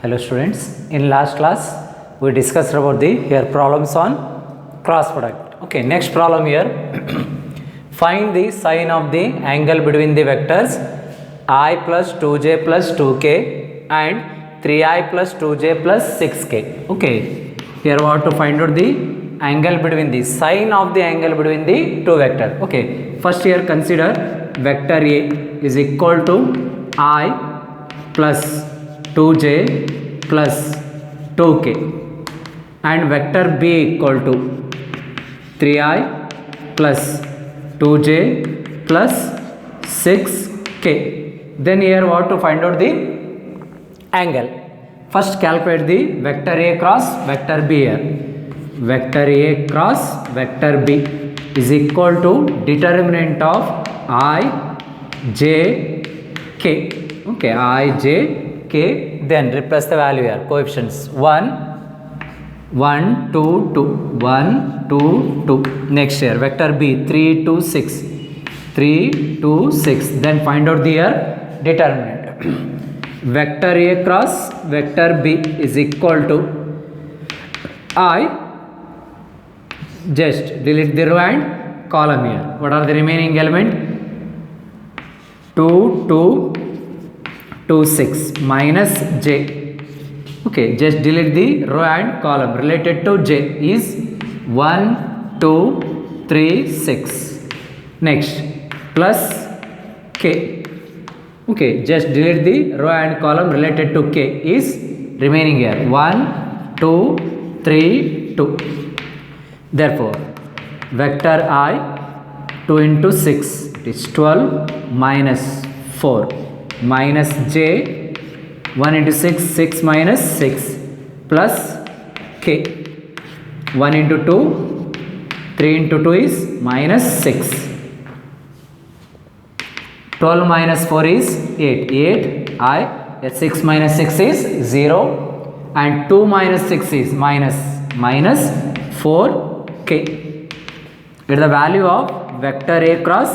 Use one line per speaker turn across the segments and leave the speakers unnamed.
Hello students, in last class we discussed about the here problems on cross product. Okay, next problem here. Find the sine of the angle between the vectors I plus 2j plus 2k and 3i plus 2j plus 6k. Okay, here we have to find out the angle between the sine of the angle between the two vectors. Okay, first here consider vector A is equal to I plus 2j plus 2k and vector B equal to 3i plus 2j plus 6k. Then here we have to find out the angle. First calculate the vector A cross vector B here. Vector A cross vector B is equal to determinant of I, j, k. Okay, I, j, k. Then replace the value here. Coefficients 1, 1, 2, 2, 1, 2, 2. Next here vector B 3, 2, 6, 3, 2, 6. Then find out the here determinant. Vector A cross vector B is equal to I. Just delete the row and column here. What are the remaining element? 2, 2, 2, 6 minus j. Okay, just delete the row and column. Related to j is 1, 2, 3, 6. Next plus k. Okay, just delete the row and column. Related to k is remaining here 1, 2, 3, 2. Therefore, vector I 2 into 6 it is 12 minus 4 minus j 1 into 6 6 minus 6 plus k 1 into 2 3 into 2 is minus 6 12 minus 4 is 8 I 6 minus 6 is 0 and 2 minus 6 is minus 4 k. Get the value of vector A cross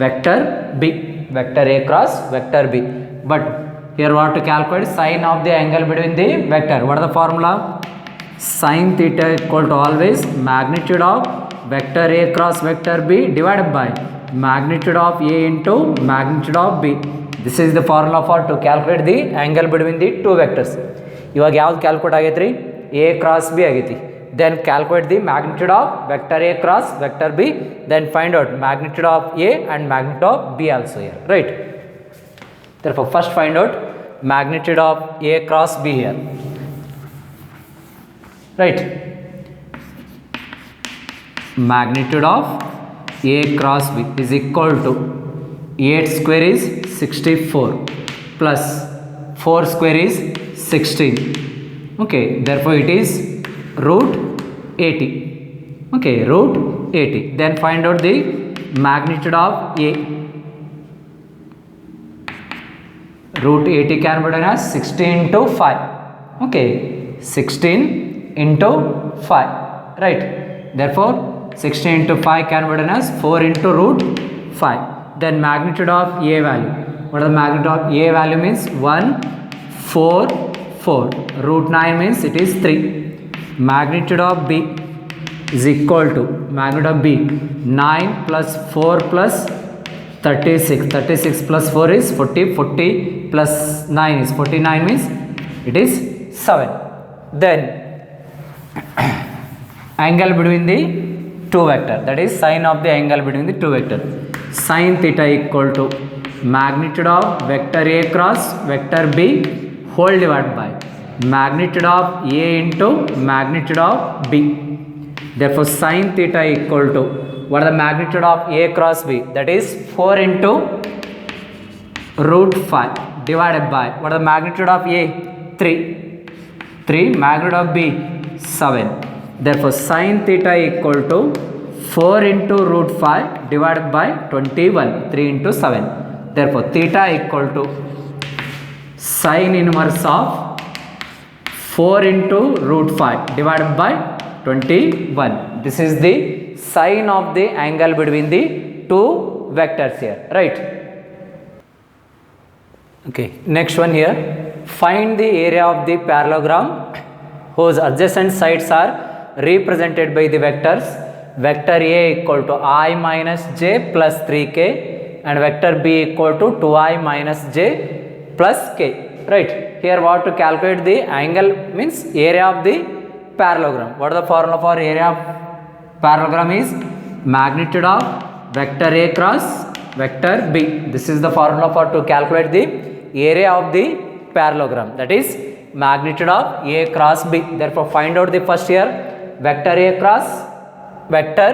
vector B. Vector A cross vector B. But here we have to calculate sine of the angle between the vector. What is the formula? Sine theta equal to always magnitude of vector A cross vector B divided by magnitude of A into magnitude of B. This is the formula for to calculate the angle between the two vectors. ಇವಾಗ ಯಾವ್ದು calculate ಆಗೈತೆ ರೀ? A cross B ಆಗೈತಿ. Then calculate the magnitude of vector A cross vector B. Then find out magnitude of A and magnitude of B also here. Right. Therefore, first find out magnitude of A cross B here. Right. Magnitude of A cross B is equal to 8 square is 64 plus 4 square is 16. Okay. Therefore, it is root 80. Okay, root 80. Then find out the magnitude of A. Root 80 can be done as 16 into 5. Okay, 16 into 5. Right. Therefore, 16 into 5 can be done as 4 into root 5. Then magnitude of A value. What is the magnitude of A value means? 1, 4, 4. Root 9 means it is 3. Magnitude of B is equal to magnitude of B 9 plus 4 plus 36. 36 plus 4 is 40. 40 plus 9 is 49 means it is 7. Then angle between the two vector, that is sine of the angle between the two vector. Sine theta equal to magnitude of vector A cross vector B whole divided by magnitude of A into magnitude of B. Therefore, sine theta equal to what is the magnitude of A cross B? That is 4 into root 5 divided by what is the magnitude of A? 3. 3 magnitude of B 7. Therefore, sine theta equal to 4 into root 5 divided by 21. 3 into 7. Therefore, theta equal to sine inverse of 4 into root 5 divided by 21. This is the sine of the angle between the two vectors here, right? Okay, next one here. find the area of the parallelogram whose adjacent sides are represented by the vectors vector A equal to I minus j plus 3k and vector B equal to 2I minus j plus k. Right, here what to calculate the angle means area of the parallelogram. What is the formula for area of parallelogram is magnitude of vector A cross vector B. This is the formula for to calculate the area of the parallelogram, that is magnitude of A cross B. Therefore find out the first here vector A cross vector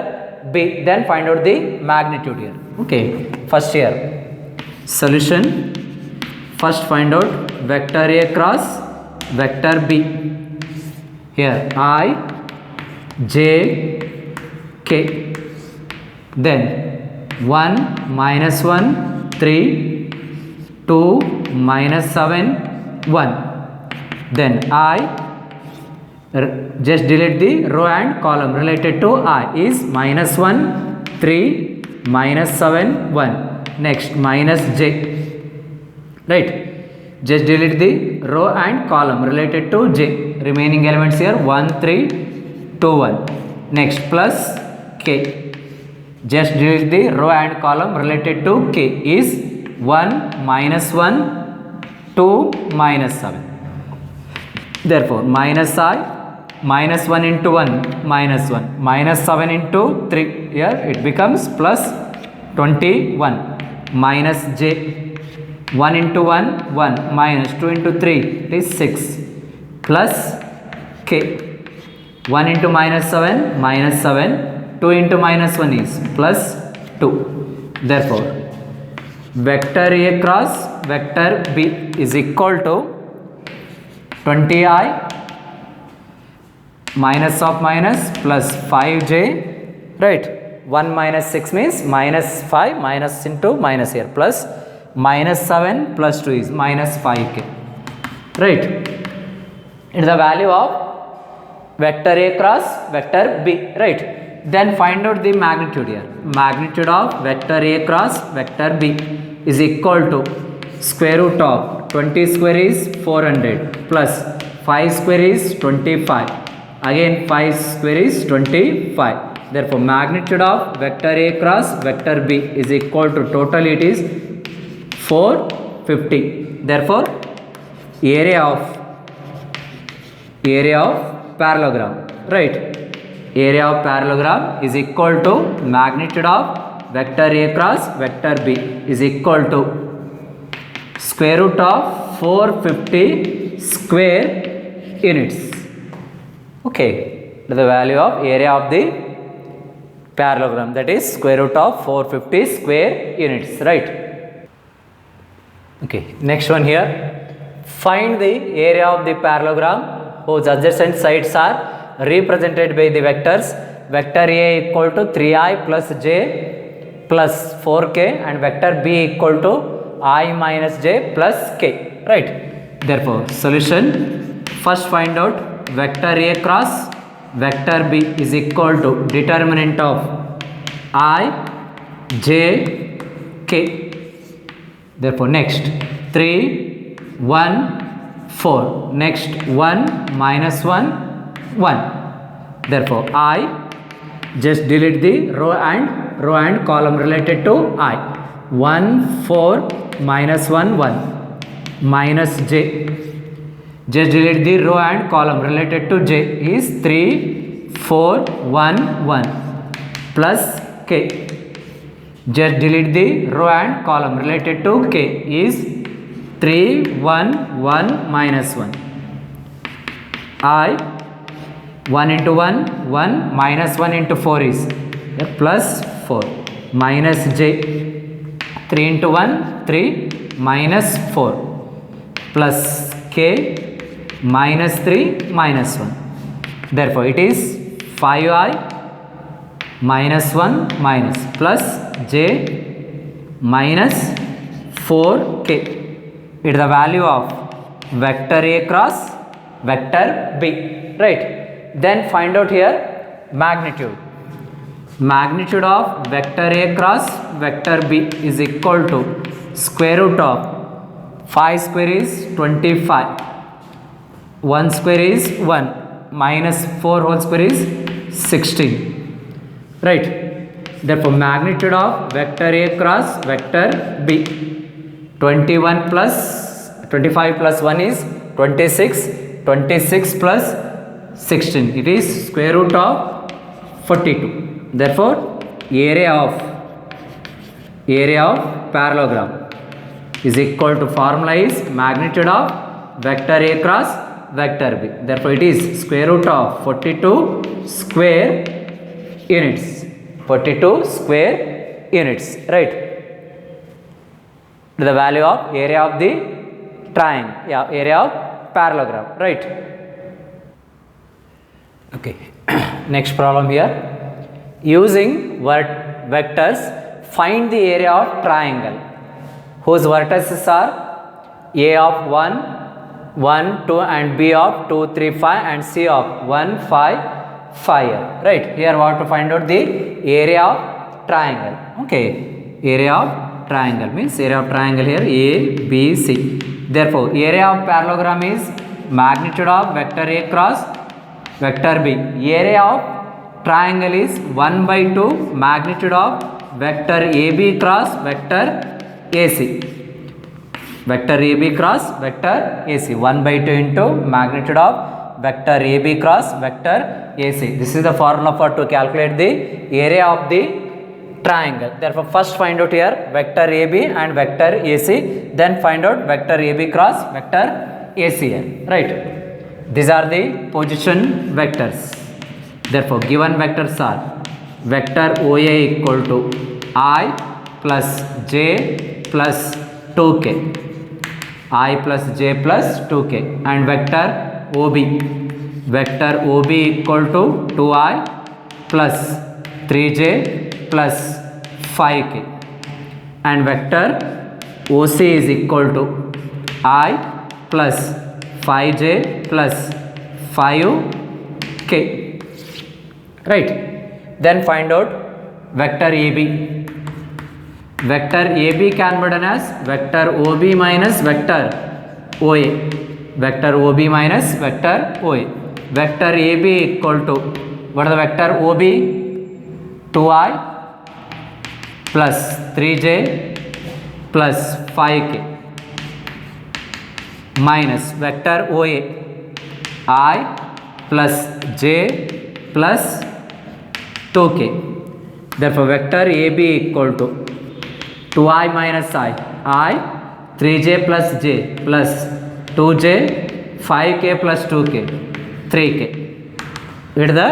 B, then find out the magnitude here. Okay, first here solution, first find out vector A cross vector B. Here I j k, then 1 minus 1 3, 2 minus 7 1, then I just delete the row and column related to I is minus 1 3 minus 7 1, next minus j. Right, just delete the row and column related to j, remaining elements here 1 3 2 1, next plus k, just delete the row and column related to k is 1 minus 1 2 minus 7. Therefore minus I minus 1 into 1 minus 1 minus 7 into 3, here it becomes plus 21 minus j 1 into 1 1 minus 2 into 3 it is 6 plus k 1 into minus 7 minus 7, 2 into minus 1 is plus 2. Therefore vector A cross vector B is equal to 20I minus of minus plus 5j. Right, 1 minus 6 means minus 5 minus into minus here plus minus 7 plus 2 is minus 5k. Right, it is the value of vector A cross vector B. Right, then find out the magnitude here. Magnitude of vector A cross vector B is equal to square root of 20 square is 400 plus 5 square is 25, again 5 square is 25. Therefore magnitude of vector A cross vector B is equal to total it is 450. Therefore area of parallelogram, right, area of parallelogram is equal to magnitude of vector A cross vector B is equal to square root of 450 square units. Okay, the value of area of the parallelogram, that is square root of 450 square units. Right. Okay, next one here, find the area of the parallelogram whose adjacent sides are represented by the vectors vector A equal to 3I plus j plus 4k and vector B equal to I minus j plus k. Right, therefore solution, first find out vector A cross vector B is equal to determinant of I j k. Therefore next 3 1 4, next 1 minus 1 1. Therefore I just delete the row and column related to I 1 4 minus 1 1 minus j, just delete the row and column related to j is 3 4 1 1 plus k, just delete the row and column related to k is 3 1 1 minus 1. I 1 into 1 1 minus 1 into 4 is plus 4 minus j 3 into 1 3 minus 4 plus k minus 3 minus 1. Therefore it is 5I minus 1 minus plus j minus 4k. It is the value of vector A cross vector B. Right, then find out here magnitude. Magnitude of vector A cross vector B is equal to square root of 5 square is 25. 1 square is 1. Minus 4 whole square is 16. Right. Therefore, magnitude of vector A cross vector B. 21 plus 25 plus 1 is 26. 26 plus 16. It is square root of 42. Therefore, area of parallelogram is equal to formula is magnitude of vector A cross vector B. Therefore, it is square root of 42 square units. 42 square units. Right. The value of area of the triangle. Yeah, area of parallelogram. Right. Okay. Next problem here. Using vectors, find the area of triangle whose vertices are A of 1, 1, 2 and B of 2, 3, 5 and C of 1, 5, 5. Right. Here we have to find out the area of triangle. Okay. Area of triangle means area of triangle here A, B, C. Therefore, area of parallelogram is magnitude of vector A cross vector B. Area of triangle is 1 by 2 magnitude of vector AB cross vector AC. Vector AB cross vector AC. 1 by 2 into magnitude of vector AB cross vector AC. This is the formula for to calculate the area of the triangle. Therefore, first find out here vector AB and vector AC. Then find out vector AB cross vector AC here. Right. These are the position vectors. Therefore, given vectors are vector OA equal to I plus J plus 2k. I plus J plus 2k. And vector OB. Vector OB equal to 2I plus 3J plus 5k. And vector OC is equal to I plus 5J plus 5k. Right. Then find out vector AB. Vector AB can be written as vector OB minus vector OA. Vector OB minus vector OA. Vector AB equal to, what is the vector OB? 2I plus 3J plus 5k minus vector OA I plus J plus 2k. Therefore, vector AB equal to 2I minus I 3J plus J plus 2J 5k plus 2k 3k. It is the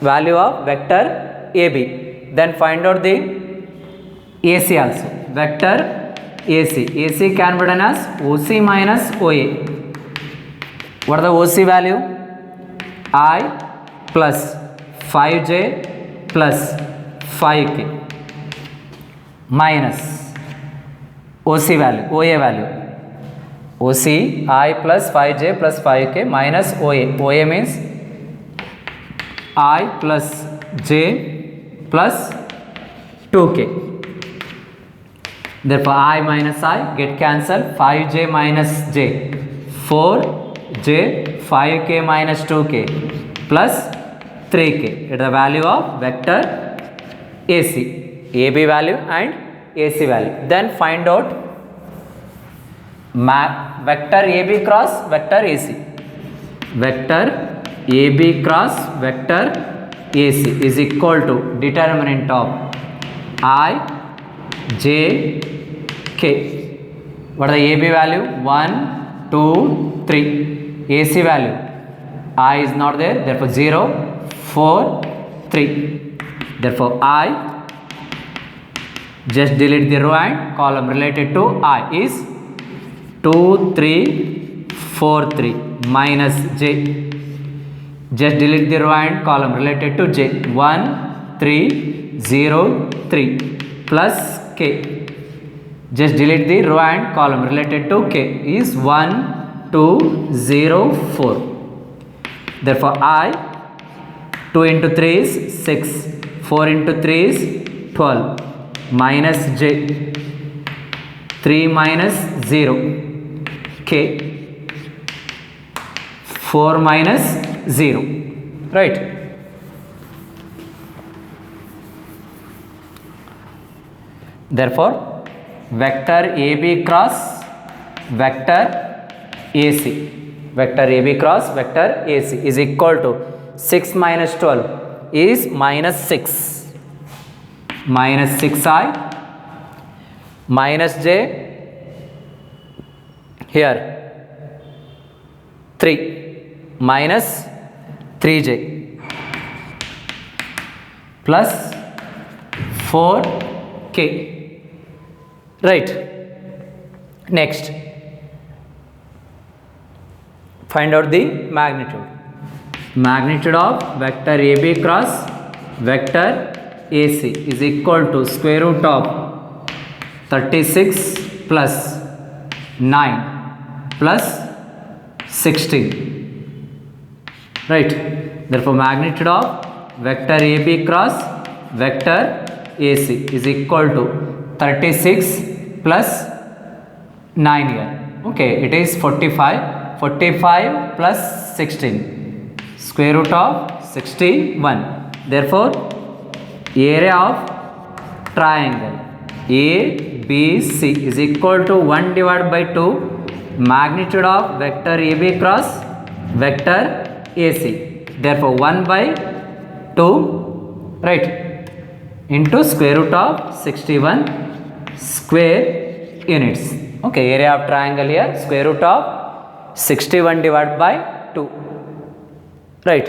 value of vector AB. Then find out the AC also. Vector AC. AC can be written as OC minus OA. What is the OC value? I plus 5J plus 5k minus OC value, OA value. OC I plus 5J plus 5k minus OA. OA means I plus J plus 2k. Therefore, I minus I get cancelled. 5J minus J 4J 5k minus 2k plus 3k. It is the value of vector AC. AB value and AC value. Then find out vector AB cross vector AC. Vector AB cross vector AC is equal to determinant of I J K. What is the AB value? 1, 2, 3. AC value I is not there, therefore 0, 4, 3. Therefore, I just delete the row and column related to I is 2, 3, 4, 3 minus J. Just delete the row and column related to J. 1, 3, 0, 3 plus K. Just delete the row and column related to K is 1, 2, 0, 4. Therefore, I 2 into 3 is 6, 4 into 3 is 12 minus J, 3 minus 0. k, 4 minus 0, right? Therefore, vector AB cross vector AC, vector AB cross vector AC is equal to 6 minus 12 is minus 6, minus 6i minus j, here 3 minus 3j plus 4k, right? Next, find out the magnitude. Magnitude of vector AB cross vector AC is equal to square root of 36 plus 9 plus 16, right? Therefore, magnitude of vector AB cross vector AC is equal to 36 plus 9 here. Okay, it is 45. 45 plus 16, square root of 61. Therefore, area of triangle ABC is equal to 1 divided by 2 magnitude of vector AB cross vector AC. Therefore, 1 by 2, right, into square root of 61 square units. Okay, area of triangle here, square root of 61 divided by 2, right?